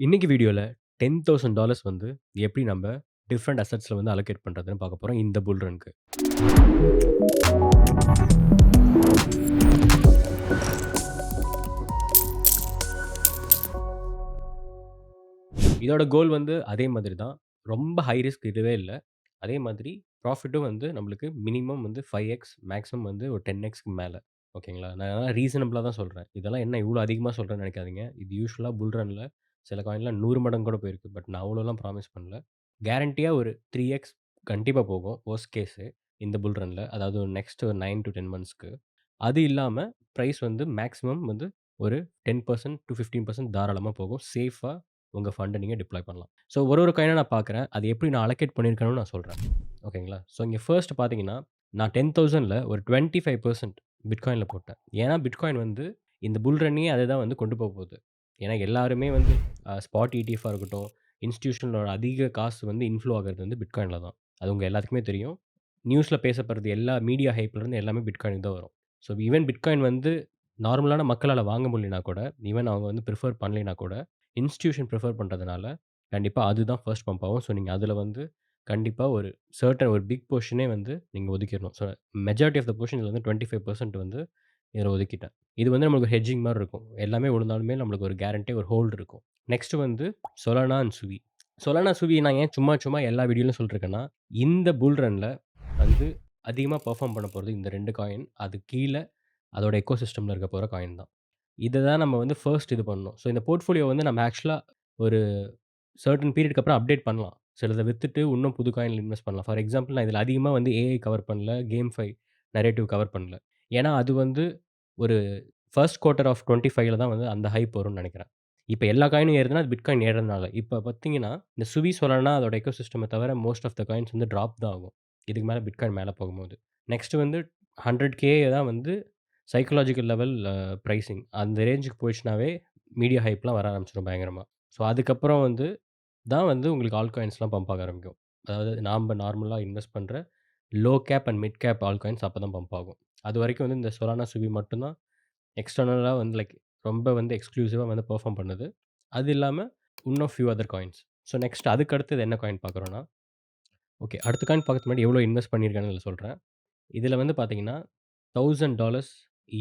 இன்னைக்கு வீடியோல $10,000 வந்து எப்படி நம்ம டிஃபரண்ட் அசெட்ஸ்ல வந்து அலோகேட் பண்றதுன்னு பார்க்க போறோம் இந்த புல் ரன்க்கு. இதோட கோல் வந்து அதே மாதிரி தான். ரொம்ப ஹை ரிஸ்க் இதுவே இல்ல. அதே மாதிரி ப்ராஃபிட்டும் வந்து நம்மளுக்கு மினிமம் வந்து 5x மேக்ஸிமம் வந்து ஒரு 10xக்கு மேல. ஓகேங்களா? நான் ரீசனபிளா தான் சொல்றேன். இதெல்லாம் என்ன இவ்ளோ அதிகமா சொல்றேன்னு நெனைக்காதீங்க. இது யூசுவலா புல் ரன்ல சில காயின்லாம் 100 மடங்கு கூட போயிருக்கு. பட் நான் அவ்வளோலாம் ப்ராமிஸ் பண்ணல. கேரண்டியா ஒரு 3x கண்டிப்பா போகும். வொர்ஸ்ட் கேஸு இந்த புல் ரன்ல. அதாவது நெக்ஸ்ட் ஒரு 9 டூ 10 மந்த்ஸ்க்கு. அது இல்லாம பிரைஸ் வந்து மேக்ஸிமம் வந்து ஒரு 10% டூ 15% தாராளமா போகும். சேஃபா உங்க ஃபண்ட நீங்க டிப்ளாய் பண்ணலாம். ஸோ ஒரு காயினா நான் பார்க்குறேன். அது எப்படி நான் அலோகேட் பண்ணியிருக்கேன்னு நான் சொல்றேன். ஓகேங்களா? ஸோ இங்க ஃபர்ஸ்ட் பார்த்தீங்கன்னா, நான் 10,000ல ஒரு 25% பிட்காயின்ல போட்டேன். ஏன்னா பிட்காயின் வந்து இந்த புல் ரன்னையே அதுதான் வந்து கொண்டு போகுது. ஏன்னா எல்லாருமே வந்து ஸ்பாட் இடிஎஃப்பா இருக்கட்டும், இன்ஸ்டிடியூஷனலோட அதிக காசு வந்து இன்ஃப்ளோ ஆகுறது வந்து பிட்காயின்ல தான். அது உங்க எல்லாத்துக்குமே தெரியும். நியூஸ்ல பேசப்படுறது எல்லா மீடியா ஹைப்லருந்து எல்லாமே பிட்காயினுக்கு தான் வரும். ஸோ ஈவன் பிட்காயின் வந்து நார்மலான மக்களால வாங்க முடியலனா கூட, ஈவன் அவங்க வந்து பிரிஃபர் பண்ணலைனா கூட, இன்ஸ்டிடியூஷன் பிரிஃபர் பண்றதுனால, கண்டிப்பா அதுதான் ஃபர்ஸ்ட் பம்ப் ஆகும். ஸோ நீங்க அதுல வந்து கண்டிப்பா ஒரு சர்டன் ஒரு பிக் போர்ஷனே வந்து நீங்க ஒதுக்கிரணும். So majority of the portion இதுல வந்து 25% வந்து இதுல ஒதுக்கிட்டேன். இது வந்து நம்மளுக்கு ஹெட்ஜிங் மாரி இருக்கும். எல்லாமே விழுந்தாலுமே நம்மளுக்கு ஒரு கேரண்டி ஒரு ஹோல்டு இருக்கும். நெக்ஸ்ட் வந்து சொலானா அண்ட் சுவி. சொலானா, சுவி நான் ஏன் சும்மா சும்மா எல்லா வீடியோலயும் சொல்லிருக்கேன்னா, இந்த புல் ரன்ல வந்து அதிகமா பெர்ஃபார்ம் பண்ண போறது இந்த 2 காயின். அது கீழ அதோட எக்கோசிஸ்டம்ல இருக்க போற காயின் தான். இத தான் நம்ம வந்து ஃபர்ஸ்ட் இது பண்ணணும். ஸோ இந்த போர்ட்ஃபோலியோ வந்து நம்ம ஆக்சுவலா ஒரு சர்டன் பீரியட்க்கு அப்புறம் அப்டேட் பண்ணலாம். சிலத வித்துட்டு இன்னும் புது காயின்ல இன்வெஸ்ட் பண்ணலாம். ஃபார் எக்ஸாம்பிள் நான் இதில அதிகமா வந்து ஏஐ கவர் பண்ணல. கேம்ஃபை நரேட்டிவ் கவர் பண்ணல. ஏன்னா அது வந்து ஒரு ஃபர்ஸ்ட் குவார்ட்டர் ஆஃப் 25ல தான் வந்து அந்த ஹைப் வரும்னு நெனைக்கிறேன். இப்ப எல்லா காயினும் ஏறுதுன்னா, அது பிட்காயின் ஏறுறதுனால. இப்ப பார்த்தீங்கன்னா, இந்த சுவி, சொலானா அதோட எக்கோசிஸ்டம தவிர மோஸ்ட் ஆஃப் த காயின்ஸ் வந்து ட்ராப் தான் ஆகும். இதுக்கு மேல பிட்காயின் மேல போகும்போது. நெக்ஸ்ட் வந்து 100K தான் வந்து சைக்காலஜிக்கல் லெவல் பிரைசிங். அந்த ரேஞ்சுக்கு போயிடுச்சுனாவே மீடியா ஹைப்லாம் வர ஆரம்பிச்சுரும் பயங்கரமா. ஸோ அதுக்கப்புறம் வந்து தான் வந்து உங்களுக்கு ஆல் காயின்ஸ்லாம் பம்ப் ஆக ஆரம்பிக்கும். அதாவது நாம்ப நார்மலா இன்வெஸ்ட் பண்ற low cap and mid cap all coins அப்ப தான் பம்ப் ஆகும். அதுவரைக்கும் வந்து இந்த சொலானா, சுவி மட்டும் தான் எக்ஸ்டர்னலா வந்து லைக் ரொம்ப வந்து எக்ஸ்க்ளூசிவா வந்து பெர்ஃபார்ம் பண்ணுது. அது இல்லாம இன்னும் few other coins. So next அதுக்கு அடுத்தது என்ன காயின் பார்க்குறோம்னா, ஓகே அடுத்த காயின் பார்க்கறதுக்கு முன்னாடி எவ்வளோ இன்வெஸ்ட் பண்ணியிருக்கேன்னு இதுல சொல்றேன். இதுல வந்து பார்த்தீங்கன்னா, $1000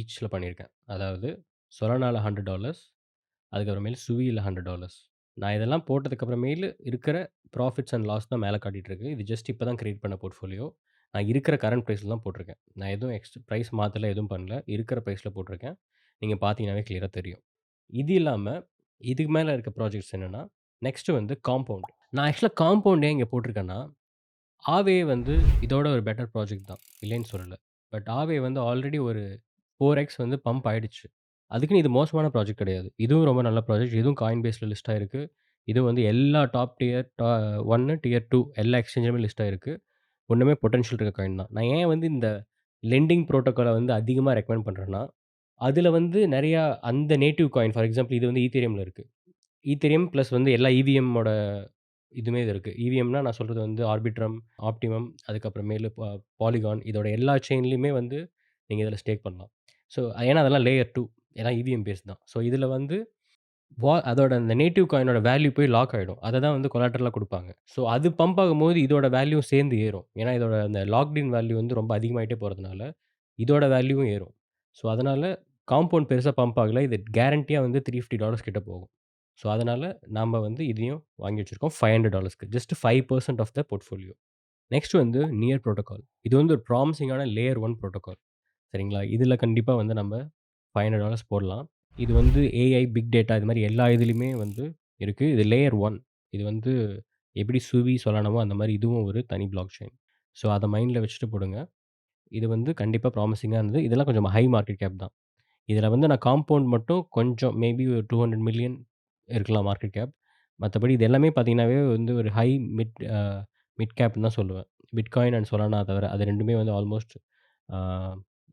ஈச்ல பண்ணியிருக்கேன். அதாவது சொலானால $100 அதுக்கப்புறமேலு சுவியில $100. நான் இதெல்லாம் போட்டதுக்கு அப்புறமேலு இருக்கிற ப்ராஃபிட்ஸ் அண்ட் லாஸ் தான் மேல காட்டிட்டு இருக்கு. இது ஜஸ்ட் இப்ப தான் கிரியேட் பண்ண போர்ட்ஃபோலியோ. நான் இருக்கிற கரண்ட் பிரைஸ்ல தான் போட்டிருக்கேன். நான் எதுவும் பிரைஸ் மாத்தல, எதுவும் பண்ணல. இருக்கிற பிரைஸ்ல போட்டிருக்கேன். நீங்க பார்த்தீங்கன்னாவே கிளியரா தெரியும். இது இல்லாம, இதுக்கு மேல இருக்க ப்ராஜெக்ட்ஸ் என்னன்னா, நெக்ஸ்ட் வந்து காம்பவுண்ட். நான் ஆக்சுவலா காம்பவுண்ட் ஏன் இங்க போட்டிருக்கேன்னா, ஆவே வந்து இதோட ஒரு பெட்டர் ப்ராஜெக்ட் தான். இல்லைன்னு சொல்லல. பட் ஆவே வந்து ஆல்ரெடி ஒரு 4x வந்து பம்ப் ஆயிடுச்சு. அதுக்குன்னு இது மோசமான ப்ராஜெக்ட் கிடையாது. இதுவும் ரொம்ப நல்ல ப்ராஜெக்ட். இதுவும் காயின் பேஸ்ல லிஸ்ட் ஆயிருக்கு. இதுவும் வந்து எல்லா டாப் டியர் 1, டியர் 2 எல்லா எக்ஸ்சேஞ்சுலயுமே லிஸ்ட் ஆயிருக்கு. ஒண்ணுமே பொட்டன்ஷியல் இருக்க காயின் தான். நான் ஏன் வந்து இந்த லெண்டிங் புரோட்டோகால வந்து அதிகமா ரெக்கமெண்ட் பண்றேன்னா, அதுல வந்து நெறையா அந்த நேட்டிவ் காயின் ஃபார் எக்ஸாம்பிள் இது வந்து ஈத்தீரியம்ல இருக்கு. ஈத்தீரியம் பிளஸ் வந்து எல்லா இவிஎம்மோட இதுவுமே இது இருக்கு. இவிஎம்னா நான் சொல்றது வந்து ஆர்பிட்ரம், ஆப்டிமம் அதுக்கப்புறமேலு பாலிகான் இதோட எல்லா செயின்லயுமே வந்து நீங்க இதில ஸ்டேக் பண்ணலாம். ஸோ ஏன்னா அதெல்லாம் லேயர் 2 ஏன்னா இவிஎம் பேஸ் தான். ஸோ இதில வந்து அதோட அந்த நேட்டிவ் காயினோட வேல்யூ போய் லாக் ஆயிடும். அத தான் வந்து கொலாட்டரலா குடுப்பாங்க. ஸோ அது பம்ப் ஆகும்போது இதோட வேல்யூவும் சேர்ந்து ஏறும். ஏன்னா இதோட அந்த லாக்ட் இன் வேல்யூ வந்து ரொம்ப அதிகமாயிட்டே போறதுனால, இதோட வேல்யூவும் ஏறும். ஸோ அதனால காம்பவுண்ட் பெருசா பம்ப் ஆகல. இது கேரண்டியா வந்து $350 கிட்ட போகும். ஸோ அதனால நாம வந்து இதையும் வாங்கி வச்சிருக்கோம் $500க்கு. Just 5% of the portfolio. Next வந்து நியர் புரோட்டோகால். இது வந்து ஒரு ப்ராமிசிங்கான லேயர் 1 புரோட்டோகால். சரிங்களா? இதில கண்டிப்பா வந்து நம்ம $500 போடலாம். இது வந்து ஏஐ, பிக் டேட்டா இது மாரி எல்லா இதுலயுமே வந்து இருக்கு. இது லேயர் 1. இது வந்து எப்படி சுவி, சொலானாவோ அந்த மாரி இதுவும் ஒரு தனி பிளாக் செயின். ஸோ அத மைண்ட்ல வச்சுட்டு போடுங்க. இது வந்து கண்டிப்பா ப்ராமிசிங்கா இருந்தது. இதெல்லாம் கொஞ்சம் ஹை மார்க்கெட் கேப் தான். இதில வந்து நான் காம்பவுண்ட் மட்டும் கொஞ்சம் மேபி ஒரு 200 மில்லியன் இருக்கலாம் மார்க்கெட் கேப். மத்தபடி இது எல்லாமே பார்த்தீங்கன்னாவே வந்து ஒரு ஹை மிட் கேப்ன்னு தான் சொல்லுவேன். பிட்காயின் அண்ட் சொலானா தவிர. அது 2மே வந்து ஆல்மோஸ்ட் ஆ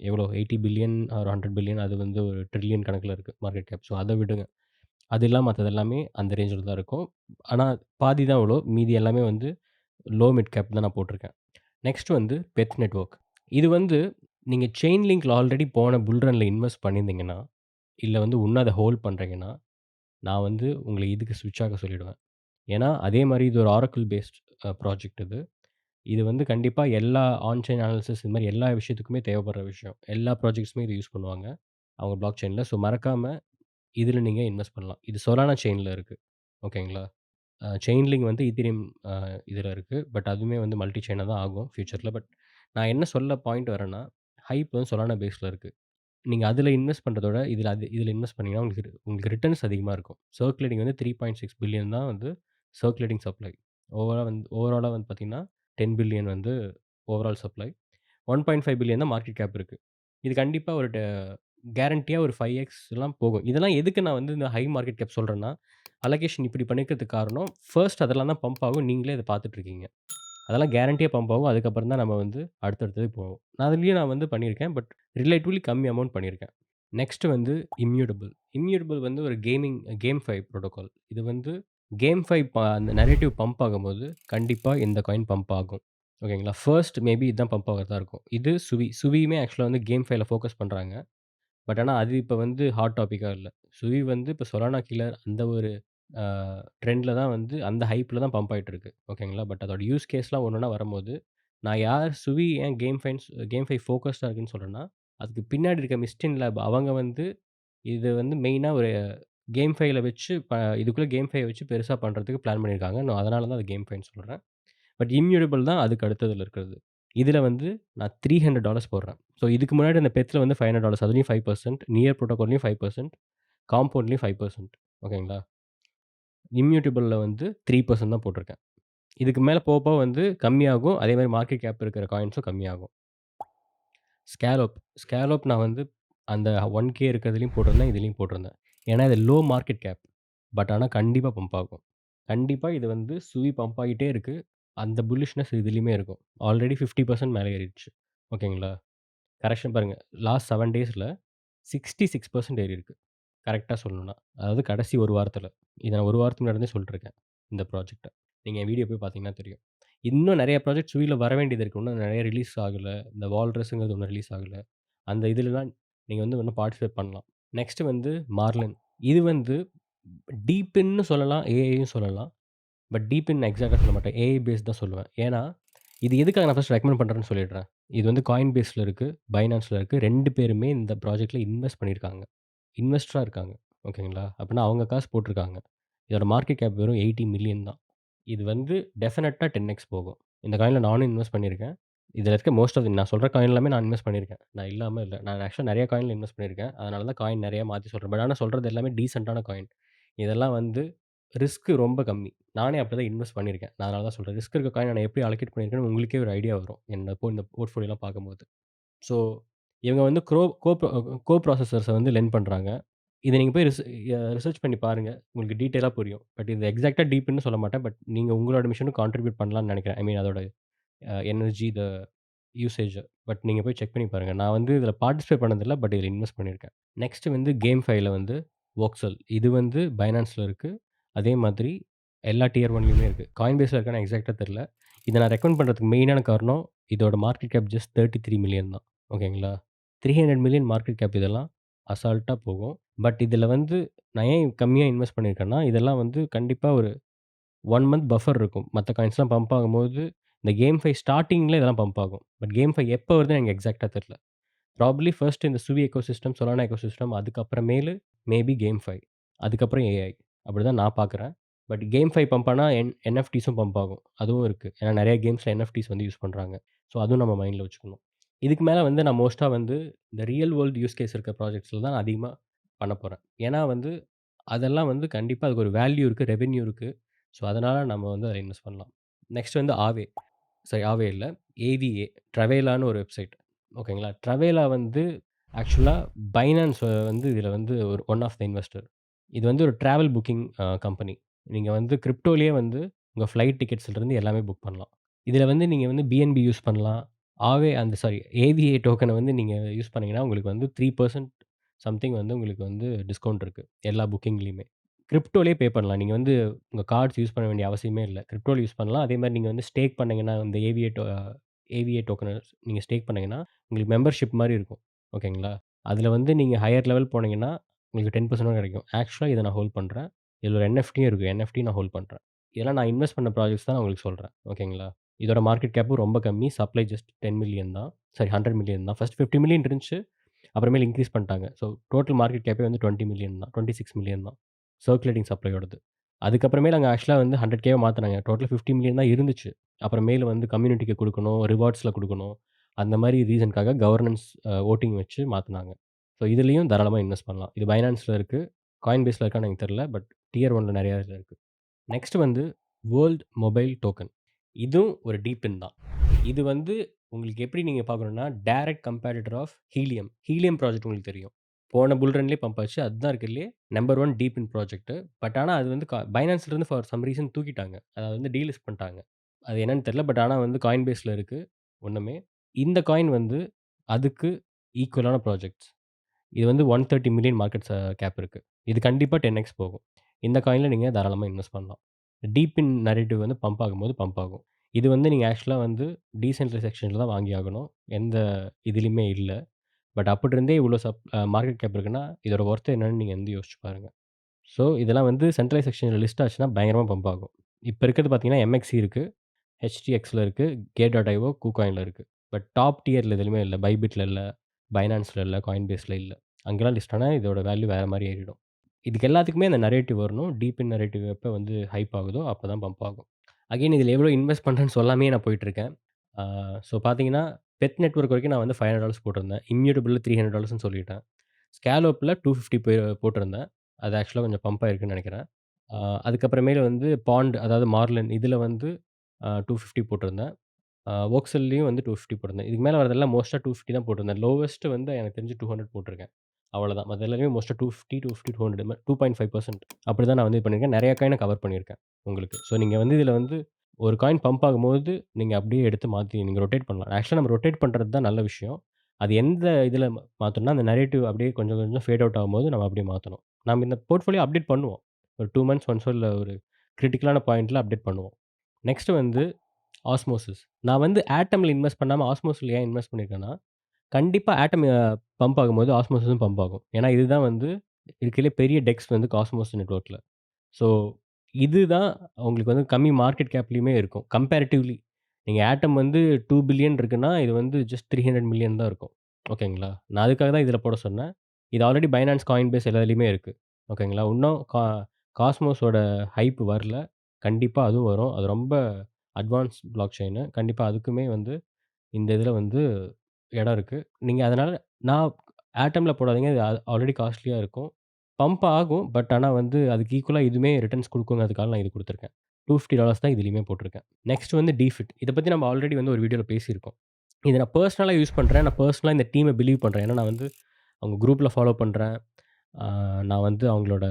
எவ்வளோ 80 பில்லியன் ஆர் 100 பில்லியன் அது வந்து ஒரு ட்ரில்லியன் கணக்குல இருக்கு மார்க்கெட் கேப். ஸோ அத விடுங்க. அது இல்லாம மத்தது எல்லாமே அந்த ரேஞ்சில தான் இருக்கும். ஆனா பாதி தான் இவ்வளோ. மீதி எல்லாமே வந்து லோ மிட் கேப் தான் நான் போட்டிருக்கேன். நெக்ஸ்ட் வந்து பெத் நெட்வொர்க். இது வந்து நீங்க செயின் லிங்க்ல ஆல்ரெடி போன புல் ரன்ல இன்வெஸ்ட் பண்ணியிருந்தீங்கன்னா, இல்ல வந்து இன்னும் அத ஹோல்ட் பண்றீங்கன்னா, நான் வந்து உங்கள இதுக்கு ஸ்விட்ச் ஆக சொல்லிடுவேன். ஏன்னா, அதே மாரி இது ஒரு ஆரக்கிள் பேஸ்ட் ப்ராஜெக்ட் இது. இது வந்து கண்டிப்பா எல்லா ஆன் செயின் அனாலிசிஸ் இது மாரி எல்லா விஷயத்துக்குமே தேவைப்படுற விஷயம். எல்லா ப்ராஜெக்ட்ஸுமே இது யூஸ் பண்ணுவாங்க. அவங்க பிளாக் செயின்ல. ஸோ மறக்காம இதில நீங்க இன்வெஸ்ட் பண்ணலாம். இது சொலானா செயின்ல இருக்கு. ஓகேங்களா? செயின்லிங்க் வந்து ஈத்தீரியம் அ இதில இருக்கு. பட் அதுவுமே வந்து மல்டி செயினா தான் ஆகும் ஃபியூச்சர்ல. பட் நான் என்ன சொல்ல பாயிண்ட் வரேன்னா, ஹைப் வந்து சொலானா பேஸ்ல இருக்கு. நீங்க அதில இன்வெஸ்ட் பண்றதோட, இதில இன்வெஸ்ட் பண்ணீங்கன்னா, உங்களுக்கு ரிட்டர்ன்ஸ் அதிகமா இருக்கும். சர்க்குலேட்டிங் வந்து 3.6 பில்லியன் தான் வந்து சர்க்குலேட்டிங் சப்ளை. ஓவராலா வந்து பார்த்தீங்கன்னா, 10 பில்லியன் வந்து ஓவரால் சப்ளை. 1.5 பில்லியன் தான் மார்க்கெட் கேப் இருக்கு. இது கண்டிப்பா ஒரு கேரண்டியா ஒரு 5x போகும். இதெல்லாம் எதுக்கு நான் வந்து இந்த ஹை மார்க்கெட் கேப் சொல்றேன்னா, அலோகேஷன் இப்படி பண்ணிக்கிறதுக்கு காரணம், ஃபர்ஸ்ட் அதெல்லாம் தான் பம்ப் ஆகும். நீங்களே அத பார்த்துட்டு இருக்கீங்க. அதெல்லாம் கேரண்டியா பம்ப் ஆகும். அதுக்கப்புறம் தான் நம்ம வந்து அடுத்தடுத்தது போவோம். நான் வந்து பண்ணியிருக்கேன். பட் ரிலேட்டிவ்லி கம்மி அமௌண்ட் பண்ணியிருக்கேன். நெக்ஸ்ட் வந்து இம்யூட்டபிள். இம்யூட்டபிள் வந்து ஒரு கேம்ஃபை புரோட்டோகால். இது வந்து கேம்ஃபை அந்த நரேட்டிவ் பம்ப் ஆகும்போது, கண்டிப்பா இந்த காயின் பம்ப் ஆகும். ஓகேங்களா? ஃபர்ஸ்ட் மேபி இதுதான் பம்ப் ஆகுறதா இருக்கும். இது சுவி. சுவியுமே ஆக்சுவலா வந்து கேம்ஃபைல ஃபோக்கஸ் பண்றாங்க. பட் ஆனா அது இப்ப வந்து ஹாட் டாபிக்கா இல்ல. சுவி வந்து இப்ப சொலானா கில்லர் அந்த ஒரு அ ட்ரெண்ட்ல தான் வந்து அந்த ஹைப்ல தான் பம்ப் ஆயிட்டு இருக்கு. ஓகேங்களா? பட் அதோட யூஸ் கேஸ்லாம் ஒன்னொன்னா வரும்போது, நான் சுவி ஏன் கேம்ஃபை ஃபோக்கஸ்டா இருக்குன்னு சொல்றேன்னா, அதுக்கு பின்னாடி இருக்க மிஸ்டின் லேப் அவங்க வந்து இது வந்து மெயினா ஒரு கேம்ஃபைல வச்சு இதுக்குள்ள கேம்ஃபை வச்சு பெருசா பண்றதுக்கு பிளான் பண்ணியிருக்காங்க. நான் அதனால தான் அது கேம்ஃபைன்னு சொல்றேன். பட் இம்யூட்டபிள் தான் அதுக்கு அடுத்ததுல இருக்கிறது. இதுல வந்து நான் $300 போடுறேன். ஸோ இதுக்கு முன்னாடி அந்த பெத்ல வந்து $500 அதுலயும் 5% நியர் புரோட்டோகால்லையும் 5% காம்பவுண்ட்லயும் 5% ஓகேங்களா? இம்யூட்டபிள்ல வந்து 3% தான் போட்டிருக்கேன். இதுக்கு மேல போக போக வந்து கம்மியாகும். அதே மாரி மார்க்கெட் கேப் இருக்கிற காயின்ஸும் கம்மியாகும். ஸ்கேலோப் ஸ்கேலோப் நான் வந்து அந்த 1K இருக்கிறதுலயும் போட்டிருந்தேன். இதுலயும் போட்டிருந்தேன். ஏன்னா இது லோ மார்க்கெட் கேப். பட் ஆனா கண்டிப்பா பம்ப் ஆகும். கண்டிப்பா இது வந்து சுவி பம்ப் ஆகிட்டே இருக்கு. அந்த புல்லிஷ்னஸ் இதுலயுமே இருக்கும். ஆல்ரெடி 50% மேல ஏறிடுச்சு. ஓகேங்களா? கரெக்ஷன் பாருங்க. லாஸ்ட் 7 டேஸ்ல 66% ஏறியிருக்கு. கரெக்ட்டா சொல்லணும்னா. அதாவது கடைசி 1 வாரத்தில. இத நான் 1 வாரத்துக்கு முன்னாடி இருந்தே சொல்லிட்டுருக்கேன். இந்த ப்ராஜெக்ட்ட. நீங்க என் வீடியோ போய் பார்த்தீங்கன்னா தெரியும். இன்னும் நெறைய ப்ராஜெக்ட் சுவில வர வேண்டியது இருக்கு. இன்னும் நெறைய ரிலீஸ் ஆகல. இந்த வால்ரஸ்ங்கிறது இன்னும் ரிலீஸ் ஆகல. அந்த இதுலலாம் நீங்க வந்து இன்னும் பார்ட்டிசிபேட் பண்ணலாம். நெக்ஸ்ட் வந்து மார்லின். இது வந்து டீப்பின்னு சொல்லலாம். ஏஐயும் சொல்லலாம். பட் டீப்பின் எக்ஸாக்ட்டா சொல்ல மாட்டேன். ஏஐ பேஸ்ட் தான் சொல்லுவேன். ஏன்னா, இது எதுக்காக நான் ஃபர்ஸ்ட் ரெக்கமெண்ட் பண்றேன்னு சொல்லிடுறேன். இது வந்து காயின் பேஸ்ல இருக்கு. பைனான்ஸ்ல இருக்கு. 2 பேருமே இந்த ப்ராஜெக்ட்ல இன்வெஸ்ட் பண்ணியிருக்காங்க. இன்வெஸ்டரா இருக்காங்க. ஓகேங்களா? அப்பன்னா அவங்க காசு போட்டுருக்காங்க. இதோட மார்க்கெட் கேப் வெறும் 80 மில்லியன் தான். இது வந்து டெஃபினட்டா 10x போகும். இந்த காயின்ல நானும் இன்வெஸ்ட் பண்ணியிருக்கேன். இதில இருக்க மோஸ்ட் ஆஃப் நான் சொல்ற காயின் எல்லாமே நான் இன்வெஸ்ட் பண்ணியிருக்கேன். நான் இல்லாம இல்ல. நான் ஆக்சுவலா நெறைய காயின்ல இன்வெஸ்ட் பண்ணியிருக்கேன். அதனால தான் காயின் நெறைய மாத்தி சொல்றேன். பட் ஆனா சொல்றது எல்லாமே டீசென்ட்டான காயின். இதெல்லாம் வந்து ரிஸ்க் ரொம்ப கம்மி. நானே அப்படிதான் இன்வெஸ்ட் பண்ணியிருக்கேன். நான் அதனால தான் சொல்றேன். ரிஸ்க் இருக்க காயின் நான் எப்படி அலோகேட் பண்ணியிருக்கேன்னு உங்களுக்கே ஒரு ஐடியா வரும். இந்த போர்ட்ஃபோலியோலாம் பார்க்கும்போது. ஸோ இவங்க வந்து கோ ப்ராசஸர்ஸ வந்து லெர்ன் பண்றாங்க. இத நீங்க போய் ரிசர்ச் பண்ணி பாருங்க. உங்களுக்கு டீட்டெயிலா புரியும். பட் இது எக்ஸாக்ட்டா டீப்ன்னு சொல்ல மாட்டேன். பட் நீங்க உங்களோட மிஷனும் கான்ட்ரிபியூட் பண்ணலாம்னு நெனைக்கிறேன். ஐ மீன் அதோட எனர்ஜி, யூசேஜ். பட் நீங்க போய் செக் பண்ணி பாருங்க. நான் வந்து இதில பார்ட்டிசிபேட் பண்ணதில்ல. பட் இதில இன்வெஸ்ட் பண்ணியிருக்கேன். நெக்ஸ்ட் வந்து கேம்ஃபைல வந்து வோக்ஸல். இது வந்து பைனான்ஸ்ல இருக்கு. அதே மாதிரி எல்லா டியர் 1லயுமே இருக்கு. காயின்பேஸ்ல இருக்கான்னு எக்ஸாக்ட்டா தெரியல. இத நான் ரெக்கமெண்ட் பண்றதுக்கு மெயினான காரணம், இதோட மார்க்கெட் கேப் ஜஸ்ட் 33 மில்லியன் தான். ஓகேங்களா? 300 மில்லியன் மார்க்கெட் கேப் இதெல்லாம் அசால்ட்டா போகும். பட் இதில வந்து நான் ஏன் கம்மியா இன்வெஸ்ட் பண்ணியிருக்கேன்னா, இதெல்லாம் வந்து கண்டிப்பா ஒரு 1 மந்த் பஃபர் இருக்கும். மத்த காயின்ஸ்லாம் பம்ப் ஆகும்போது, இந்த கேம்ஃபை ஸ்டார்ட்டிங்ல இதெல்லாம் பம்ப் ஆகும். பட் கேம்ஃபை எப்ப வருதுன்னு எனக்கு எக்ஸாக்ட்டா தெரியல. ப்ராபப்ளி ஃபர்ஸ்ட் இந்த சுவி எக்கோசிஸ்டம், சொலானா எக்கோசிஸ்டம் அதுக்கப்புறமேலு மேபி கேம்ஃபை. அதுக்கப்புறம் ஏஐ. அப்படிதான் நான் பார்க்குறேன். பட் கேம்ஃபை பம்ப் ஆனா என்எஃப்டிஸும் பம்ப் ஆகும். அதுவும் இருக்கு. ஏன்னா நெறைய கேம்ஸ்ல என்எஃப்டிஸ் வந்து யூஸ் பண்றாங்க. ஸோ அதுவும் நம்ம மைண்ட்ல வச்சுக்கணும். இதுக்கு மேல வந்து நான் மோஸ்ட்டா வந்து இந்த ரியல் வேர்ல்ட் யூஸ் கேஸ் இருக்க ப்ராஜெக்ட்ஸ்ல தான் நான் அதிகமா பண்ணப்போறேன். ஏன்னா வந்து அதெல்லாம் வந்து கண்டிப்பா அதுக்கு ஒரு வேல்யூ இருக்கு, ரெவென்யூ இருக்கு. ஸோ அதனால நம்ம வந்து அதில இன்வெஸ்ட் பண்ணலாம். நெக்ஸ்ட் வந்து ஆவே இல்ல. ஏவிஏ ட்ரவேலான்னு ஒரு வெப்சைட். ஓகேங்களா? ட்ரவேலா வந்து ஆக்சுவலா பைனான்ஸ் வந்து இதில வந்து ஒரு ஒன் ஆஃப் த இன்வெஸ்டர். இது வந்து ஒரு டிராவல் புக்கிங் கம்பெனி. நீங்க வந்து கிரிப்டோலயே வந்து உங்க ஃப்ளைட் டிக்கெட்ஸ்லருந்து எல்லாமே புக் பண்ணலாம். இதில வந்து நீங்க வந்து பிஎன்பி யூஸ் பண்ணலாம். ஏவிஏ டோக்கன வந்து நீங்க யூஸ் பண்ணீங்கன்னா, உங்களுக்கு வந்து 3% சம்திங் வந்து உங்களுக்கு வந்து டிஸ்கவுண்ட் இருக்கு. எல்லா புக்கிங்லயுமே. கிரிப்டோலயே பே பண்ணலாம். நீங்க வந்து உங்க கார்ட்ஸ் யூஸ் பண்ண வேண்டிய அவசியமே இல்ல. கிரிப்டோல யூஸ் பண்ணலாம். அதேமாரி நீங்க வந்து ஸ்டேக் பண்ணீங்கன்னா, இந்த ஏவிஏ டோக்கன நீங்க ஸ்டேக் பண்ணீங்கன்னா, உங்களுக்கு மெம்பர்ஷிப் மாரி இருக்கும். ஓகேங்களா? அதில வந்து நீங்க ஹையர் லெவல் போனீங்கன்னா, உங்களுக்கு 10% கிடைக்கும். ஆக்சுவலா இத நான் ஹோல்ட் பண்றேன். இதில ஒரு என்எஃப்டியும் இருக்கு. என்எஃப்டி நான் ஹோல்ட் பண்றேன். இதெல்லாம் நான் இன்வெஸ்ட் பண்ண ப்ராஜெக்ட்ஸ் தான் நான் உங்களுக்கு சொல்றேன். ஓகேங்களா? இதோட மார்க்கெட் கேப்பும் ரொம்ப கம்மி. சப்ளை ஜஸ்ட் 10,000,000 தான். சாரி 100,000,000 தான். ஃபர்ஸ்ட் 50,000,000 இருந்துச்சு. அப்புறமேல் இன்கிரீஸ் பண்ணிட்டாங்க. ஸோ டோட்டல் மார்க்கெட் கேப்பே வந்து 20,000,000 தான். 26,000,000 தான். சர்க்குலேட்டிங் சப்ளையோடது. அதுக்கப்புறமேல் அங்க ஆக்சுவலா வந்து 100,000 மாத்துனாங்க. டோட்டலா 50,000,000 தான் இருந்துச்சு. அப்புறமேலு வந்து கம்யூனிட்டிக்கு குடுக்கணும், ரிவார்ட்ஸ்ல குடுக்கணும். அந்த மாரி ரீசன்க்காக கவர்னன்ஸ் வோட்டிங் வச்சு மாத்துனாங்க. ஸோ இதுலயும் தாராளமா இன்வெஸ்ட் பண்ணலாம். இது Binanceல இருக்கு. Coinbaseல இருக்கான்னு எனக்கு தெரியல. பட் டியர் 1ல நெறைய இதுல இருக்கு. நெக்ஸ்ட் வந்து வேர்ல்ட் மொபைல் டோக்கன். இதுவும் ஒரு டீபின் தான். இது வந்து உங்களுக்கு எப்படி நீங்க பார்க்கணும்னா, direct competitor of Helium. Helium project உங்களுக்கு தெரியும். போன புல் ரன்லயே பம்ப் ஆச்சு. அதுதான் இருக்கிறதுலயே நம்பர் 1 டீபின் ப்ராஜெக்ட். பட் ஆனா அது வந்து Binanceல இருந்து ஃபார் சம் ரீசன் தூக்கிட்டாங்க. அத வந்து டீலிஸ்ட் பண்ணிட்டாங்க. அது என்னன்னு தெரியல. பட் ஆனா வந்து Coinbaseல இருக்கு ஒண்ணுமே. இந்த காயின் வந்து அதுக்கு ஈக்குவலான ப்ராஜெக்ட்ஸ். இது வந்து 130 மில்லியன் மார்க்கெட் கேப் இருக்கு. இது கண்டிப்பா 10x போகும். இந்த காயின்ல நீங்க தாராளமா இன்வெஸ்ட் பண்ணலாம். டீப் இன் நரேட்டிவ் வந்து பம்ப் ஆகும்போது பம்ப் ஆகும். இது வந்து நீங்க ஆக்சுவலா வந்து டீசென்ட்ரலைஸ் எக்ஸ்சேஞ்சில தான் வாங்கி ஆகணும். எந்த இதுலயுமே இல்ல. பட் அப்படி இருந்தே இவ்வளோ மார்க்கெட் கேப் இருக்குன்னா, இதோட வொர்த் என்னன்னு நீங்க வந்து யோசிச்சு பாருங்க. ஸோ இதெல்லாம் வந்து சென்ட்ரலைஸ் எக்ஸ்சேஞ்சில லிஸ்ட் ஆச்சுன்னா பயங்கரமா பம்ப் ஆகும். இப்ப இருக்கிறது பார்த்தீங்கன்னா, எம்எக்ஸி இருக்கு, ஹெச்டிஎக்ஸ்ல இருக்கு, Gate.io, KuCoinல இருக்கு. பட் டாப் டியர்ல எதுலயுமே இல்ல. பைபிட்ல இல்ல, Binanceல இல்ல, Coinbaseல இல்ல. அங்கலாம் லிஸ்ட் ஆனா இதோட வேல்யூ வேற மாரி ஏறிடும். இதுக்கு எல்லாத்துக்குமே அந்த நரேட்டிவ் வரணும். டீப் இன் நரேட்டிவ் எப்ப வந்து ஹைப் ஆகுதோ, அப்பதான் பம்ப் ஆகும். அகைன் இதில எவ்வளோ இன்வெஸ்ட் பண்றேன்னு சொல்லாமயே நான் போயிட்டுருக்கேன். ஆ ஸோ பார்த்தீங்கன்னா, பெத் நெட்வொர்க் வரைக்கும் நான் வந்து $500 போட்டிருந்தேன். இம்யூட்டபிள்ல $300ன்னு சொல்லிட்டேன். ஸ்கேலோப்ல 250 போட்டிருந்தேன். அது ஆக்சுவலா கொஞ்சம் பம்ப் ஆயிருக்குன்னு நெனைக்கிறேன். ஆ அதுக்கப்புறமேலு வந்து பாண்ட் அதாவது மார்லின் இதில வந்து 250 போட்டிருந்தேன். வோக்ஸெல்லேயும் வந்து 250 போட்டிருந்தேன். இதுக்கு மேல வரதெல்லாம் மோஸ்ட்டா 250 தான் போட்டிருந்தேன். லோவஸ்ட் வந்து எனக்கு தெரிஞ்சு 200 போட்டிருக்கேன். அவ்வளோதான். மத்த எல்லாமே மோஸ்ட்டா 250, 250, 200 2.5% அப்படிதான் நான் வந்து இது பண்ணியிருக்கேன். நெறைய காயின கவர் பண்ணியிருக்கேன் உங்களுக்கு. ஸோ நீங்க வந்து இதில வந்து ஒரு காயின் பம்ப் ஆகும்போது, நீங்க அப்படியே எடுத்து மாத்தி நீங்க ரொட்டேட் பண்ணலாம். ஆக்சுவலா நம்ம ரொட்டேட் பண்றது தான் நல்ல விஷயம். அது எந்த இதில மாத்தணும்னா, அந்த நரேட்டிவ் அப்படியே கொஞ்சம் கொஞ்சம் ஃபேட் அவுட் ஆகும்போது நம்ம அப்படியே மாத்தணும். நம்ம இந்த போர்ட்ஃபோலியோ அப்டேட் பண்ணுவோம். ஒரு 2 மந்த்ஸ் ஒன்ஸோ இல்ல ஒரு கிரிட்டிக்கலான பாயிண்ட்ல அப்டேட் பண்ணுவோம். நெக்ஸ்ட் வந்து ஆஸ்மோசிஸ். நான் வந்து ஆட்டம்ல இன்வெஸ்ட் பண்ணாம ஆஸ்மோஸ்ல ஏன் இன்வெஸ்ட் பண்ணியிருக்கேன்னா, கண்டிப்பா ஆட்டம் பம்ப் ஆகும்போது ஆஸ்மோசிஸும் பம்ப் ஆகும். ஏன்னா, இதுதான் வந்து இருக்கிறதுலே பெரிய டெக்ஸ் வந்து காஸ்மோஸ் நெட்வொர்க்ல. ஸோ, இதுதான் உங்களுக்கு வந்து கம்மி மார்க்கெட் கேப்லயுமே இருக்கும். கம்பேரிட்டிவ்லி. நீங்க ஆட்டம் வந்து 2 பில்லியன் இருக்குன்னா, இது வந்து ஜஸ்ட் 300 மில்லியன் தான் இருக்கும். ஓகேங்களா? நான் அதுக்காக தான் இதில போட சொன்னேன். இது ஆல்ரெடி Binance, Coinbase எல்லாத்துலயுமே இருக்கு. ஓகேங்களா? இன்னும் காஸ்மோஸோட ஹைப் வரல. கண்டிப்பா அதுவும் வரும். அது ரொம்ப அட்வான்ஸ் பிளாக் செயினு. கண்டிப்பா அதுக்குமே வந்து இந்த இதில வந்து இடம் இருக்கு. நீங்க அதனால நான் ஆட்டம்ல போடாதீங்க. அது ஆல்ரெடி காஸ்ட்லியா இருக்கும். பம்ப் ஆகும். பட் ஆனா வந்து அதுக்கு ஈக்குவலா இதுவுமே ரிட்டர்ன்ஸ் குடுக்குங்கிறதுக்காக நான் இது குடுத்துருக்கேன். $250 தான் இதுலயுமே போட்டிருக்கேன். நெக்ஸ்ட் வந்து டிஃபிட். இத பத்தி நம்ம ஆல்ரெடி வந்து ஒரு வீடியோல பேசியிருக்கோம். இத நான் பெர்சனலா யூஸ் பண்றேன். நான் பெர்சனலா இந்த டீம பிலீவ் பண்றேன். ஏன்னா நான் வந்து அவங்க குரூப்ல ஃபாலோ பண்றேன். ஆ நான் வந்து அவங்களோட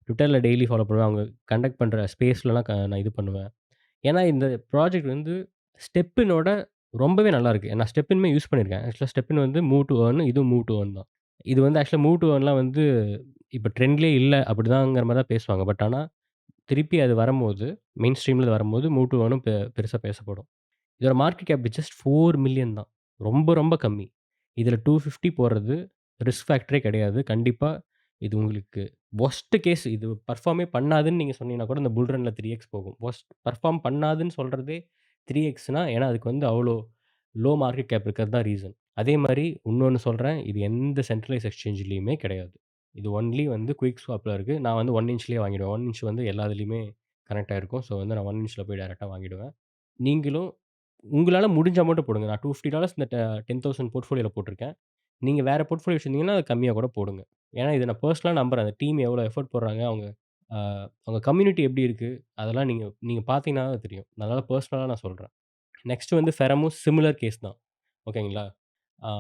ட்விட்டர்ல டெய்லி ஃபாலோ பண்ணுவேன். அவங்க கண்டக்ட் பண்ற ஸ்பேஸ்லலாம் நான் இது பண்ணுவேன். ஏன்னா, இந்த ப்ராஜெக்ட் வந்து ஸ்டெப்பினோட ரொம்பவே நல்லாயிருக்கு. நான் ஸ்டெப்பினுமே யூஸ் பண்ணியிருக்கேன். ஆக்சுவலா ஸ்டெப்பின் வந்து மூவ் டூ ஏர்ன் இதுவும் மூவ் டூ ஏர்ன் தான். இது வந்து ஆக்சுவலா மூவ் டூ ஏர்ன்லாம் வந்து இப்ப ட்ரெண்ட்லயே இல்ல அப்படிதாங்கிற மாரி தான் பேசுவாங்க. பட் ஆனா, திருப்பி அது வரும்போது, மெயின் ஸ்ட்ரீம்ல வரும்போது மூவ் டூ ஏர்னும் பெருசா பேசப்படும். இதோட மார்க்கெட் கேப் ஜஸ்ட் 4,000,000 தான். ரொம்ப ரொம்ப கம்மி. இதில 250 போடுறது ரிஸ்க் ஃபேக்டரே கிடையாது. கண்டிப்பா இது உங்களுக்கு வொர்ஸ்ட் கேஸ் இது பெர்ஃபார்மே பண்ணாதுன்னு நீங்க சொன்னீங்கன்னா கூட இந்த புல் ரன்ல 3x போகும். பெர்ஃபார்ம் பண்ணாதுன்னு சொல்றதே 3xன்னா ஏன்னா அதுக்கு வந்து அவ்வளோ லோ மார்க்கெட் கேப் இருக்கிறது தான் ரீசன். அதே மாரி இன்னொன்னு சொல்றேன். இது எந்த சென்ட்ரலைஸ் எக்ஸ்சேஞ்ச்லயுமே கிடையாது. இது ஒன்லி வந்து குயிக் ஸ்வாப்ல இருக்கு. நான் வந்து 1 இன்ச்லயே வாங்கிடுவேன். 1 இன்ச் வந்து எல்லா இதுலயுமே கனெக்ட் ஆயிருக்கும். ஸோ வந்து நான் 1 இன்ச்ல போய் டைரக்ட்டா வாங்கிடுவேன். நீங்களும் உங்களால முடிஞ்ச அமௌண்ட்ட போடுங்க. நான் $250 இந்த 10,000 போர்ட்ஃபோலியோல போட்டிருக்கேன். நீங்க வேற போர்ட்ஃபோலியோ வச்சிருந்தீங்கன்னா, அது கம்மியா கூட போடுங்க. ஏன்னா, இத நான் பெர்சனலா நம்புறேன். அந்த டீம் எவ்வளோ எஃபோர்ட் போடுறாங்க. அ அவங்க கம்யூனிட்டி எப்படி இருக்கு? அதெல்லாம் நீங்க நீங்க பார்த்தீங்கன்னா தான் தெரியும். அதனால பெர்சனலா நான் சொல்றேன். நெக்ஸ்ட் வந்து ஃபெரமும் சிமிலர் கேஸ் தான். ஓகேங்களா? ஆ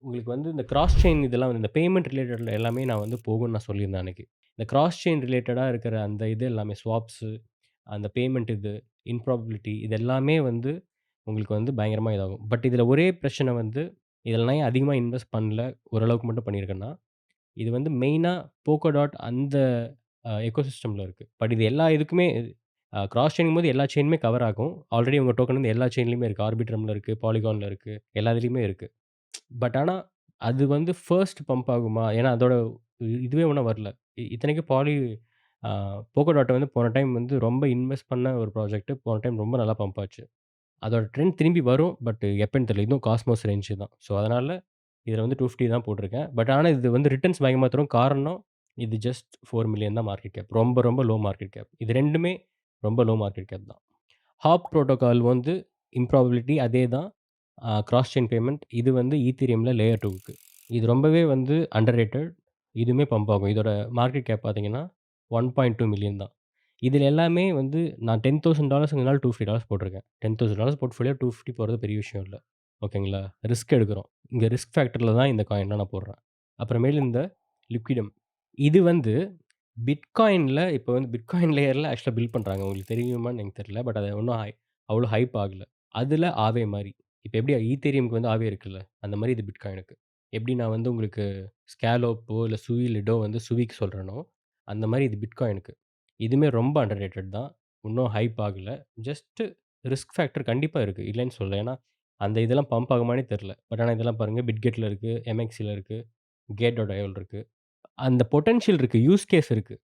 உங்களுக்கு வந்து இந்த கிராஸ் செயின் இதெல்லாம் வந்து இந்த பேமெண்ட் ரிலேட்டட்ல எல்லாமே நான் வந்து போகும்ன்னு நான் சொல்லியிருந்தேன் அன்னைக்கு. இந்த கிராஸ் செயின் ரிலேட்டடா இருக்கிற அந்த இது எல்லாமே ஸ்வாப்ஸு, அந்த பேமெண்ட் இது, இன்ப்ராபபிலிட்டி இது எல்லாமே வந்து உங்களுக்கு வந்து பயங்கரமா இதாகும். பட் இதில ஒரே பிரச்சனை வந்து, இதில நான் ஏன் அதிகமா இன்வெஸ்ட் பண்ணல, ஓரளவுக்கு மட்டும் பண்ணியிருக்கேன்னா, இது வந்து மெயினா Polkadot அந்த எக்கோசிஸ்டம்ல இருக்கு. பட் இது எல்லா இதுக்குமே கிராஸ் செயின்போது எல்லா செயினுமே கவர் ஆகும். ஆல்ரெடி உங்க டோக்கன் வந்து எல்லா செயின்லயுமே இருக்கு. ஆர்பிட்ரம்ல இருக்கு, பாலிகான்ல இருக்கு, எல்லா இதுலயுமே இருக்கு. பட் ஆனா, அது வந்து ஃபர்ஸ்ட் பம்ப் ஆகுமா? ஏன்னா அதோட இதுவே இன்னும் வரல. இத்தனைக்கும் ஆ Polkadot வந்து போன டைம் வந்து ரொம்ப இன்வெஸ்ட் பண்ண ஒரு ப்ராஜெக்ட். போன டைம் ரொம்ப நல்லா பம்ப் ஆச்சு. அதோட ட்ரெண்ட் திரும்பி வரும். பட் எப்பன்னு தெரியல. இதுவும் காஸ்மோஸ் ரேஞ்ச் தான். ஸோ, அதனால இதில வந்து 250 தான் போட்டிருக்கேன். பட் ஆனா இது வந்து ரிட்டர்ன்ஸ் பயங்கரமா தரும். காரணம் இது ஜஸ்ட் 4,000,000 தான் மார்க்கெட் கேப். ரொம்ப ரொம்ப லோ மார்க்கெட் கேப். இது 2மே ரொம்ப லோ மார்க்கெட் கேப் தான். ஹாப் புரோட்டோகால் வந்து இம்ப்ராபபிலிட்டி அதே தான். கிராஸ் செயின் பேமெண்ட் இது வந்து ஈத்தீரியம்ல லேயர் 2க்கு. இது ரொம்பவே வந்து அண்டர் ரேட்டட். இதுவுமே பம்ப் ஆகும். இதோட மார்க்கெட் கேப் பார்த்தீங்கன்னா, 1.2 மில்லியன் தான். இதில எல்லாமே வந்து நான் $10,000ங்கிறனால $250 போட்டிருக்கேன். $10,000 போர்ட்ஃபோலியோ 250 போடுறது பெரிய விஷயம் இல்ல. ஓகேங்களா? ரிஸ்க் எடுக்கிறோம். இங்க ரிஸ்க் ஃபேக்டர்ல தான் இந்த காயின்லாம் நான் போடுறேன். அப்புறமேலு இந்த லிக்விடம். இது வந்து பிட்காயின்ல இப்ப வந்து பிட்காயின் லேயர்ல ஆக்சுவலா பில்ட் பண்றாங்க. உங்களுக்கு தெரியுமான்னு எனக்கு தெரியல. பட் அது ஒண்ணும் அவ்வளோ ஹைப் ஆகல. அதுல ஆவே மாரி. இப்ப எப்படி ஈத்தேரியம்க்கு வந்து ஆவே இருக்குல்ல, அந்த மாரி இது பிட்காயினுக்கு. எப்படி நான் வந்து உங்களுக்கு ஸ்கேலோப்போ, இல்ல சுவி லிடோ வந்து சுவிக்கு சொல்றேனோ, அந்த மாரி இது பிட்காயினுக்கு. இதுவுமே ரொம்ப அண்டர் ரேட்டட் தான். இன்னும் ஹைப் ஆகல. ஜஸ்ட் ரிஸ்க் ஃபேக்டர் கண்டிப்பா இருக்கு. இல்லைன்னு சொல்லல. ஏன்னா, அந்த இதெல்லாம் பம்ப் ஆகுமான்னே தெரியல. பட் ஆனா இதெல்லாம் பாருங்க Bitgetல இருக்கு, MXCல இருக்கு, Gate.ioல இருக்கு. அந்த பொட்டன்ஷியல் இருக்கு. யூஸ் கேஸ் இருக்கு.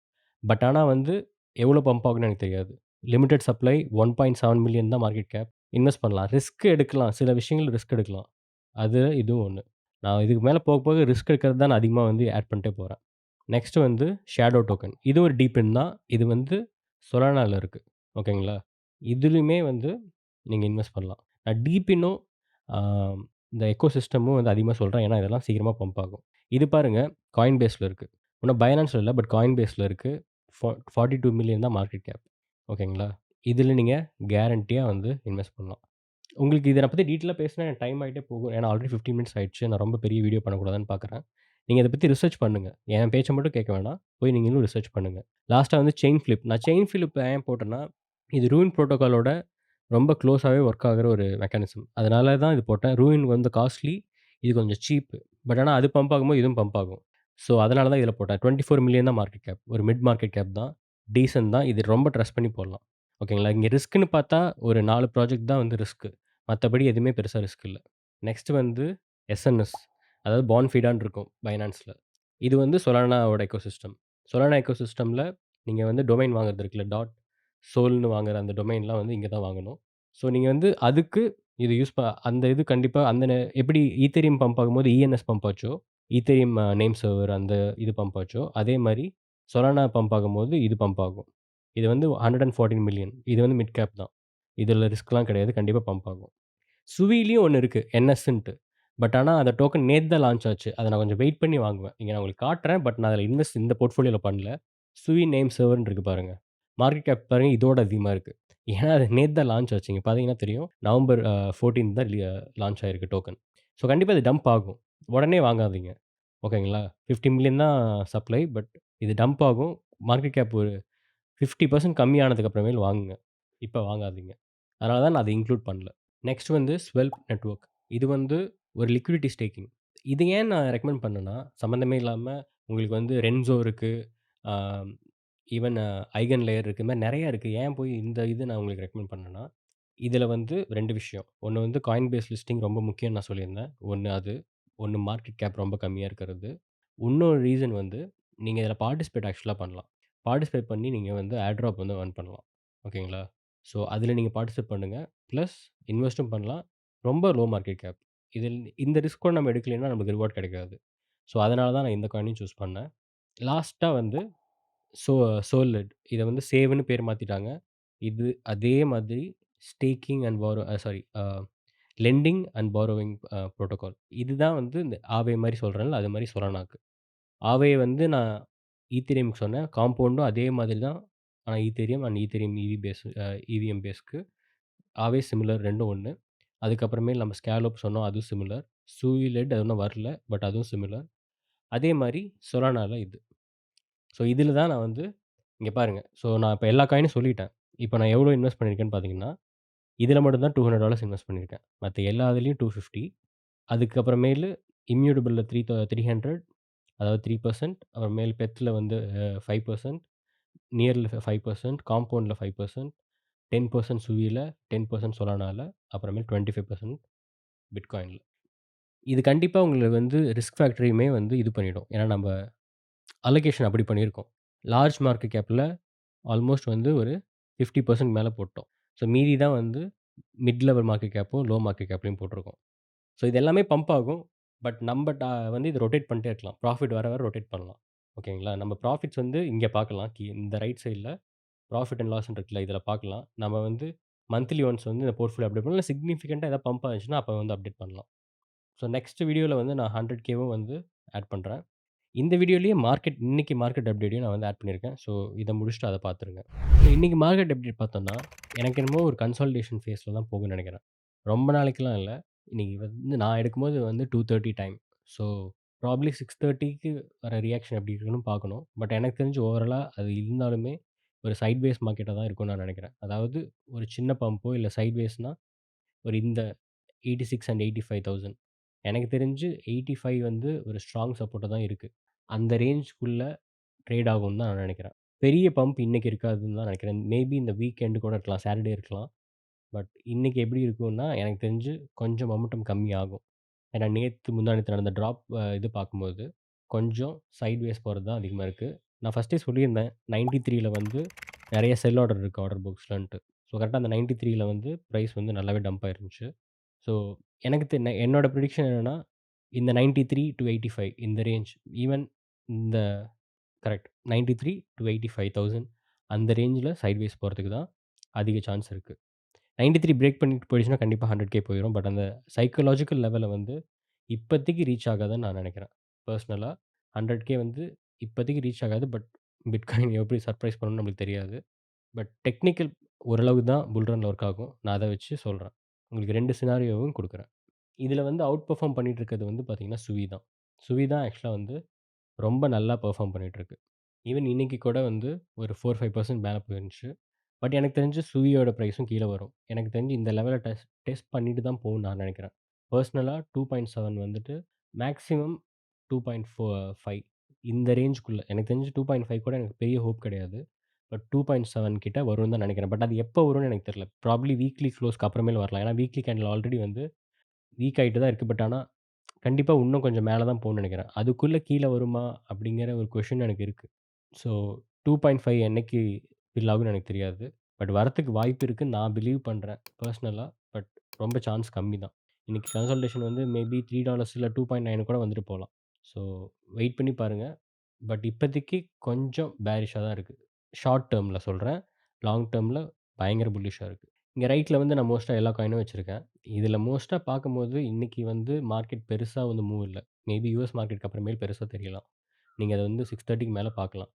பட் ஆனா வந்து எவ்வளோ பம்ப் ஆகும்னு எனக்கு தெரியாது. லிமிட்டட் சப்ளை 1.7 மில்லியன் தான் மார்க்கெட் கேப். இன்வெஸ்ட் பண்ணலாம். ரிஸ்க் எடுக்கலாம். சில விஷயங்கள் ரிஸ்க் எடுக்கலாம். அது இதுவும் ஒண்ணு. நான் இதுக்கு மேல போக போக ரிஸ்க் எடுக்கிறது தான் நான் அதிகமா வந்து ஆட் பண்ணிட்டே போறேன். நெக்ஸ்ட் வந்து ஷேடோ டோக்கன். இது ஒரு டீபின் தான். இது வந்து சொலானால இருக்கு. ஓகேங்களா? இதுலயுமே வந்து நீங்க இன்வெஸ்ட் பண்ணலாம். நான் டீபினும் ஆ இந்த எக்கோசிஸ்டமும் வந்து அதிகமா சொல்றேன். ஏன்னா, இதெல்லாம் சீக்கிரமா பம்ப் ஆகும். இது பாருங்க காயின்பேஸ்ல இருக்கு. இன்னும் பைனான்ஸ்ல இல்ல. பட் காயின்பேஸ்ல இருக்கு. 42 மில்லியன் தான் மார்க்கெட் கேப். ஓகேங்களா? இதுல நீங்க கேரண்டியா வந்து இன்வெஸ்ட் பண்ணலாம். உங்களுக்கு இத பத்தி டீட்டெயிலா பேசினா எனக்கு டைம் ஆயிட்டே போகும். ஏன்னா ஆல்ரெடி 15 மினிட்ஸ் ஆயிடுச்சு. நான் ரொம்ப பெரிய வீடியோ பண்ணக்கூடாதுன்னு பார்க்குறேன். நீங்க இத பத்தி ரிசர்ச் பண்ணுங்க. என் பேச்ச மட்டும் கேட்க வேணாம். போய் நீங்களும் ரிசர்ச் பண்ணுங்க. லாஸ்ட்டா வந்து செயின் ஃபிளிப். நான் செயின் ஃபிளிப் ஏன் போட்டேன்னா, இது ரூயின் புரோட்டோகாலோட ரொம்ப க்ளோஸாவே ஒர்க் ஆகுற ஒரு மெக்கானிசம். அதனால தான் இது போட்டேன். ரூயின் வந்து காஸ்ட்லி. இது கொஞ்சம் சீப். பட் ஆனா அது பம்ப் ஆகும்போது இதுவும் பம்ப் ஆகும். ஸோ அதனால தான் இதில போட்டேன். 24 மில்லியன் தான் மார்க்கெட் கேப். ஒரு மிட் மார்க்கெட் கேப் தான். டீசென்ட் தான். இது ரொம்ப ட்ரஸ்ட் பண்ணி போடலாம். ஓகேங்களா? இங்க ரிஸ்க்ன்னு பார்த்தா ஒரு 4 ப்ராஜெக்ட் தான் வந்து ரிஸ்க். மத்தபடி எதுவுமே பெருசா ரிஸ்க் இல்ல. நெக்ஸ்ட் வந்து எஸ்என்எஸ். அதாவது பான்ஃபிடான்னு இருக்கும் பைனான்ஸ்ல. இது வந்து சொலானாவோட எக்கோசிஸ்டம். சொலானா எக்கோசிஸ்டம்ல நீங்க வந்து டொமைன் வாங்குறது இருக்குல்ல. சோல்ன்னு வாங்குற அந்த டொமைன்லாம் வந்து இங்க தான் வாங்கணும். ஸோ நீங்க வந்து அதுக்கு இது யூஸ் அந்த இது கண்டிப்பா அந்த எப்படி ஈத்தீரியம் பம்ப் ஆகும்போது இஎன்எஸ் பம்ப் ஆச்சோ, ஈத்தீரியம் நேம் சர்வர் அந்த இது பம்ப் ஆச்சோ, அதே மாரி சொலானா பம்ப் ஆகும்போது இது பம்ப் ஆகும். இது வந்து 114 மில்லியன். இது வந்து மிட் கேப் தான். இதுல ரிஸ்க்லாம் கிடையாது. கண்டிப்பா பம்ப் ஆகும். சுவிலயும் ஒண்ணு இருக்கு. என்எஸ்ன்ட்டு. பட் ஆனா அந்த டோக்கன் நேத்து தான் லான்ச் ஆச்சு. அத நான் கொஞ்சம் வெயிட் பண்ணி வாங்குவேன். இங்க நான் உங்களுக்கு காட்டுறேன். பட் நான் அதில இன்வெஸ்ட் இந்த போர்ட்ஃபோலியோல பண்ணல. சுவி நேம் சர்வர்ன்னு இருக்கு பாருங்க. மார்க்கெட் கேப் பாருங்க இதோட அதிகமா இருக்கு. ஏன்னா அது நேத்து தான் லான்ச் ஆச்சு. இங்க பார்த்தீங்கன்னா தெரியும். நவம்பர் 14 தான் லான்ச் ஆயிருக்கு டோக்கன். ஸோ கண்டிப்பா இது டம்ப் ஆகும். உடனே வாங்காதீங்க. ஓகேங்களா? 50 மில்லியன் தான் சப்ளை. பட் இது டம்ப் ஆகும். மார்க்கெட் கேப் ஒரு 50% கம்மியானதுக்கு அப்புறமேல் வாங்குங்க. இப்ப வாங்காதீங்க. அதனால தான் நான் அத இன்க்ளூட் பண்ணல. நெக்ஸ்ட் வந்து ஸ்வெல்ப் நெட்வொர்க். இது வந்து ஒரு லிக்விடிட்டி ஸ்டேக்கிங். இது ஏன் நான் ரெக்கமெண்ட் பண்ணேன்னா, சம்மந்தமே இல்லாம உங்களுக்கு வந்து ரென்சோ இருக்கு. ஆ ஈவன் ஐகன் லேயர் இருக்கு. இந்த மாரி நெறைய இருக்கு. ஏன் போய் இந்த இது நான் உங்களுக்கு ரெக்கமெண்ட் பண்ணேன்னா, இதில வந்து 2 விஷயம். ஒண்ணு வந்து காயின் பேஸ் லிஸ்டிங் ரொம்ப முக்கியம்னு நான் சொல்லியிருந்தேன். ஒண்ணு அது. ஒண்ணு மார்க்கெட் கேப் ரொம்ப கம்மியா இருக்கிறது. இன்னொரு ரீசன் வந்து, நீங்க இதில பார்ட்டிசிபேட் ஆக்சுவலா பண்ணலாம். பார்ட்டிசிபேட் பண்ணி நீங்க வந்து ஏர் ட்ராப் வந்து ஏர்ன் பண்ணலாம். ஓகேங்களா? ஸோ, அதில நீங்க பார்ட்டிசிபேட் பண்ணுங்க. பிளஸ் இன்வெஸ்ட்டும் பண்ணலாம். ரொம்ப லோ மார்க்கெட் கேப். இதில் இந்த ரிஸ்க் கூட நம்ம எடுக்கலைன்னா நமக்கு ரிவார்ட் கிடைக்காது. ஸோ, அதனால தான் நான் இந்த காயினையும் சூஸ் பண்ணேன். லாஸ்ட்டா வந்து சோ சோலிட் இத வந்து சேவ்ன்னு பேர் மாத்திட்டாங்க. இது அதே மாதிரி staking and sorry lending and borrowing protocol. இதுதான் வந்து இந்த ஆவே மாரி சொல்றேன்ல, அது மாரி சொலானாக்கு. ஆவே வந்து நான் ஈத்தீரியம்க்கு சொன்னேன். காம்பவுண்டும் அதே மாதிரி தான். ஆனா ஈத்தீரியம் அண்ட் ஈத்தீரியம் இவிஎம் பேஸ்க்கு ஆவே சிமிலர் 2ம் ஒண்ணு. அதுக்கப்புறமேல் நம்ம ஸ்கேலோப் சொன்னோம். அதுவும் சிமிலர். சூயிலெட் அது இன்னும் வரல. பட் அதுவும் சிமிலர். அதே மாரி சொலானால இது. ஸோ இதில தான் நான் வந்து இங்க பாருங்க. ஸோ நான் இப்ப எல்லா காயினும் சொல்லிட்டேன். இப்ப நான் எவ்வளோ இன்வெஸ்ட் பண்ணியிருக்கேன்னு பார்த்தீங்கன்னா, இதில மட்டும் தான் $200 இன்வெஸ்ட் பண்ணியிருக்கேன். மத்த எல்லா இதுலயும் 250. அதுக்கப்புறமேலு இம்யூட்டபிள்ல 300 அதாவது 3% அப்புறமேல் பெத்ல வந்து 5%, நியர்ல 5%, காம்பவுண்ட்ல 5%, 10% சுவில, 10% சொலானால, அப்புறமேல் 25% பிட்காயின்ல. இது கண்டிப்பா உங்களுக்கு வந்து ரிஸ்க் ஃபேக்டரையுமே வந்து இது பண்ணிடும். ஏன்னா நம்ப அலோகேஷன் அப்படி பண்ணியிருக்கோம். லார்ஜ் மார்க்கெட் கேப்ல ஆல்மோஸ்ட் வந்து ஒரு 50% மேல போட்டோம். ஸோ மீதி தான் வந்து மிட் லெவல் மார்க்கெட் கேப்பும், லோ மார்க்கெட் கேப்லயும் போட்டிருக்கோம். ஸோ இது எல்லாமே பம்ப் ஆகும். பட் நம்ப வந்து இத ரொட்டேட் பண்ணிட்டே இருக்கலாம். ப்ராஃபிட் வர வர ரொட்டேட் பண்ணலாம். ஓகேங்களா? நம்ம ப்ராஃபிட்ஸ் வந்து இங்க பார்க்கலாம். இந்த ரைட் சைட்ல ப்ராஃபிட் அண்ட் லாஸ்ன்னு இருக்குல்ல, இதில பார்க்கலாம். நம்ம வந்து மந்த்லி ஒன்ஸ் வந்து இந்த போர்ட்ஃபோலியோ அப்டேட் பண்ணலாம். இல்ல சிக்னிஃபிகன்ட்டா ஏதாவது பம்ப் ஆச்சுன்னா, அப்ப வந்து அப்டேட் பண்ணலாம். ஸோ நெக்ஸ்ட் வீடியோல வந்து நான் 100Kவும் வந்து ஆட் பண்றேன். இந்த வீடியோலயே இன்னைக்கு மார்க்கெட் அப்டேட்டையும் நான் வந்து ஆட் பண்ணியிருக்கேன். ஸோ இத முடிச்சுட்டு அத பார்த்துருங்க. இன்னைக்கு மார்க்கெட் அப்டேட் பார்த்தோம்னா, எனக்கு என்னமோ ஒரு கன்சாலிடேஷன் ஃபேஸ்ல தான் போகும்ன்னு நெனைக்கிறேன். ரொம்ப நாளைக்குலாம் இல்ல. இன்னைக்கு வந்து நான் எடுக்கும்போது வந்து 2:30 டைம். ஸோ ப்ராபப்லி 6:30க்கு வர ரியாக்ஷன் எப்படி இருக்குன்னு பார்க்கணும். பட் எனக்கு தெரிஞ்சு ஓவராலா அது இருந்தாலுமே ஒரு சைட்வேஸ் மார்க்கெட்டா தான் இருக்கும்னு நான் நெனைக்கிறேன். அதாவது ஒரு சின்ன பம்போ இல்ல சைட்வேஸ்னா ஒரு இந்த 86 அண்ட் 85,000 எனக்கு தெரிஞ்சு 85 வந்து ஒரு ஸ்ட்ராங் சப்போர்ட்டா தான் இருக்கு. அந்த ரேஞ்ச்க்குள்ள ட்ரேட் ஆகும்னு தான் நான் நெனைக்கிறேன். பெரிய பம்ப் இன்னைக்கு இருக்காதுன்னு தான் நெனைக்கிறேன். மேபி இந்த வீக்கெண்ட் கூட இருக்கலாம். சாட்டர்டே இருக்கலாம். பட் இன்னைக்கு எப்படி இருக்கும்னா, எனக்கு தெரிஞ்சு கொஞ்சம் மொமெண்டம் கம்மியாகும். ஏன்னா நேத்து முந்தா நேத்து நடந்த ட்ராப் இது பார்க்கும்போது, கொஞ்சம் சைட்வேஸ் போறது தான் அதிகமா இருக்கு. நான் ஃபர்ஸ்ட்டே சொல்லியிருந்தேன். 93ல வந்து நெறைய செல் ஆர்டர் இருக்கு ஆர்டர் புக்ஸ்லன்ட்டு. ஸோ கரெக்ட்டா அந்த 93ல வந்து பிரைஸ் வந்து நல்லாவே டம்ப் ஆயிருந்துச்சு. ஸோ எனக்கு என்னோட ப்ரிடிக்ஷன் என்னன்னா, இந்த 93-85 இந்த ரேஞ்ச் ஈவன் இந்த கரெக்ட் 93-85,000 அந்த ரேஞ்சில சைட்வேஸ் போறதுக்கு தான் அதிக சான்ஸ் இருக்கு. 93 பிரேக் பண்ணிட்டு போயிடுச்சுன்னா கண்டிப்பா 100K போயிரும். பட் அந்த சைக்காலாஜிக்கல் லெவல்ல வந்து இப்போதைக்கு ரீச் ஆகாதுன்னு நான் நெனைக்கிறேன். பெர்சனலா 100K வந்து இப்போதைக்கு ரீச் ஆகாது. பட் பிட்காயின் எப்படி சர்ப்ரைஸ் பண்ணும்னு நம்மளுக்கு தெரியாது. பட் டெக்னிக்கல் ஓரளவுக்கு தான் புல் ரன்ல ஒர்க் ஆகும். நான் அத வச்சு சொல்றேன். உங்களுக்கு 2 சினாரியோவும் குடுக்குறேன். இதில வந்து அவுட் பெர்ஃபார்ம் பண்ணிட்டு இருக்கிறது வந்து பார்த்தீங்கன்னா, சுவி தான். சுவி தான் ஆக்சுவலா வந்து ரொம்ப நல்லா பெர்ஃபார்ம் பண்ணிட்டுருக்கு. ஈவன் இன்னைக்கு கூட வந்து ஒரு 4, 5% மேல போயிருந்துச்சு. பட் எனக்கு தெரிஞ்சு சுவியோட பிரைஸும் கீழ வரும். எனக்கு தெரிஞ்சு இந்த லெவல டெஸ்ட் பண்ணிட்டு தான் போகும்னு நான் நெனைக்கிறேன். பெர்சனலா 2.7 வந்துட்டு மேக்ஸிமம் 2.5 இந்த ரேஞ்சுக்குள்ள. எனக்கு தெரிஞ்சு 2.5 கூட எனக்கு பெரிய ஹோப் கிடையாது. பட் 2.7 கிட்ட வரும்னு தான் நெனைக்கிறேன். பட் அது எப்போ வரும்னு எனக்கு தெரியல. ப்ராபப்லி வீக்லி க்ளோஸ்க்கு அப்புறமேல் வரலாம். ஏன்னா வீக்லி கேண்டில் ஆல்ரெடி வந்து வீக் ஆயிட்டு தான் இருக்கு. பட் ஆனா கண்டிப்பா இன்னும் கொஞ்சம் மேல தான் போகும்னு நெனைக்கிறேன். அதுக்குள்ள கீழ வருமா? அப்படிங்கிற ஒரு கொஸ்டின் எனக்கு இருக்கு. ஸோ 2.5 என்னைக்கு ஃபில் ஆகும்னு எனக்கு தெரியாது. பட் வரத்துக்கு வாய்ப்பு இருக்குன்னு நான் பிலீவ் பண்றேன் பெர்சனலா. பட் ரொம்ப சான்ஸ் கம்மி தான். இன்னைக்கு கன்சல்டேஷன் வந்து மேபி $3 இல்ல 2.9 கூட வந்துட்டு போலாம். ஸோ வெயிட் பண்ணி பாருங்க. பட் இப்போதைக்கு கொஞ்சம் பேரிஷா தான் இருக்கு. ஷார்ட் டெர்ம்ல சொல்றேன். லாங் டெர்ம்ல பயங்கர புல்லிஷா இருக்கு. இங்க ரைட்ல வந்து நான் மோஸ்ட்டா எல்லா காயினும் வச்சிருக்கேன். இதில மோஸ்ட்டா பார்க்கும்போது இன்னைக்கு வந்து மார்க்கெட் பெருசா வந்து மூவ் இல்ல. மேபி யுஎஸ் மார்க்கெட்க்கு அப்புறமேல் பெருசா தெரியலாம். நீங்க அத வந்து 6:30க்கு மேல பார்க்கலாம்.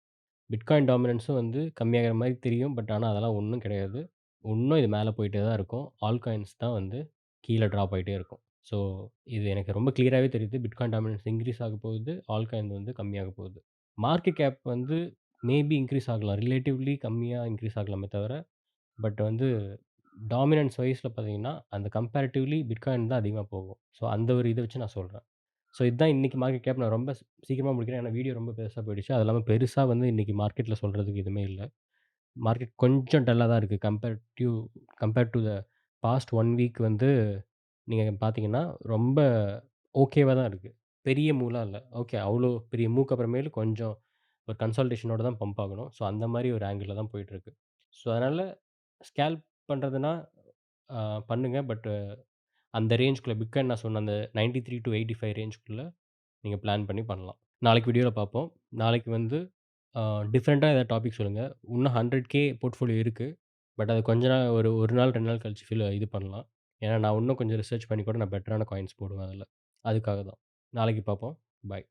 பிட்காயின் டாமினன்ஸும் வந்து கம்மியாகிற மாரி தெரியும். பட் ஆனா அதெல்லாம் ஒண்ணும் கிடையாது. இன்னும் இது மேல போயிட்டே தான் இருக்கும். ஆல் காயின்ஸ் தான் வந்து கீழ ட்ராப் ஆயிட்டே இருக்கும். ஸோ இது எனக்கு ரொம்ப கிளியராவே தெரியுது. பிட்காயின் டாமினன்ஸ் இன்கிரீஸ் ஆக போகுது. ஆல் காயின் வந்து கம்மியாக போகுது. மார்க்கெட் கேப் வந்து மேபி இன்கிரீஸ் ஆகலாம். ரிலேட்டிவ்லி கம்மியா இன்கிரீஸ் ஆகலாமே தவிர, பட் வந்து டாமினன்ஸ் வைஸ்ல பார்த்தீங்கன்னா, அந்த கம்பேரிட்டிவ்லி பிட்காயின் தான் அதிகமா போகும். ஸோ அந்த ஒரு இத வச்சு நான் சொல்றேன். ஸோ இதுதான் இன்னைக்கு மார்க்கெட் கேப். நான் ரொம்ப சீக்கிரமா முடிக்கிறேன். ஏன்னா வீடியோ ரொம்ப பெருசா போயிடுச்சு. அது இல்லாம பெருசா வந்து இன்னைக்கு மார்க்கெட்ல சொல்றதுக்கு எதுவுமே இல்ல. மார்க்கெட் கொஞ்சம் டல்லா தான் இருக்கு. Compare to the past 1 week வந்து நீங்க பார்த்தீங்கன்னா, ரொம்ப ஓகேவா தான் இருக்கு. பெரிய மூவ்லாம் இல்ல. ஓகே அவ்ளோ பெரிய மூவ்க்கு அப்புறமேலு கொஞ்சம் ஒரு கன்சால்டேஷனோட தான் பம்ப் ஆகணும். ஸோ அந்த மாரி ஒரு ஆங்கிள்ல தான் போயிட்டுருக்கு. ஸோ அதனால ஸ்கேல்ப் பண்றதுன்னா அ பண்ணுங்க. பட் அந்த ரேஞ்ச்குள்ள பிட்காயின் நான் சொன்ன அந்த 93-85 ரேஞ்ச்குள்ள நீங்க பிளான் பண்ணி பண்ணலாம். நாளைக்கு வீடியோல பார்ப்போம். நாளைக்கு வந்து அ டிஃபரண்டா ஏதாவது டாபிக் சொல்லுங்க. இன்னும் 100K போர்ட்ஃபோலியோ இருக்கு. பட் அது கொஞ்ச நாள் ஒரு 1 நாள் 2 நாள் கழிச்சு இது பண்ணலாம். ஏன்னா நான் இன்னும் கொஞ்சம் ரிசர்ச் பண்ணி கூட நான் பெட்டரான காயின்ஸ் போடுவேன் அதுல. அதுக்காக தான். நாளைக்கு பார்ப்போம். பாய்.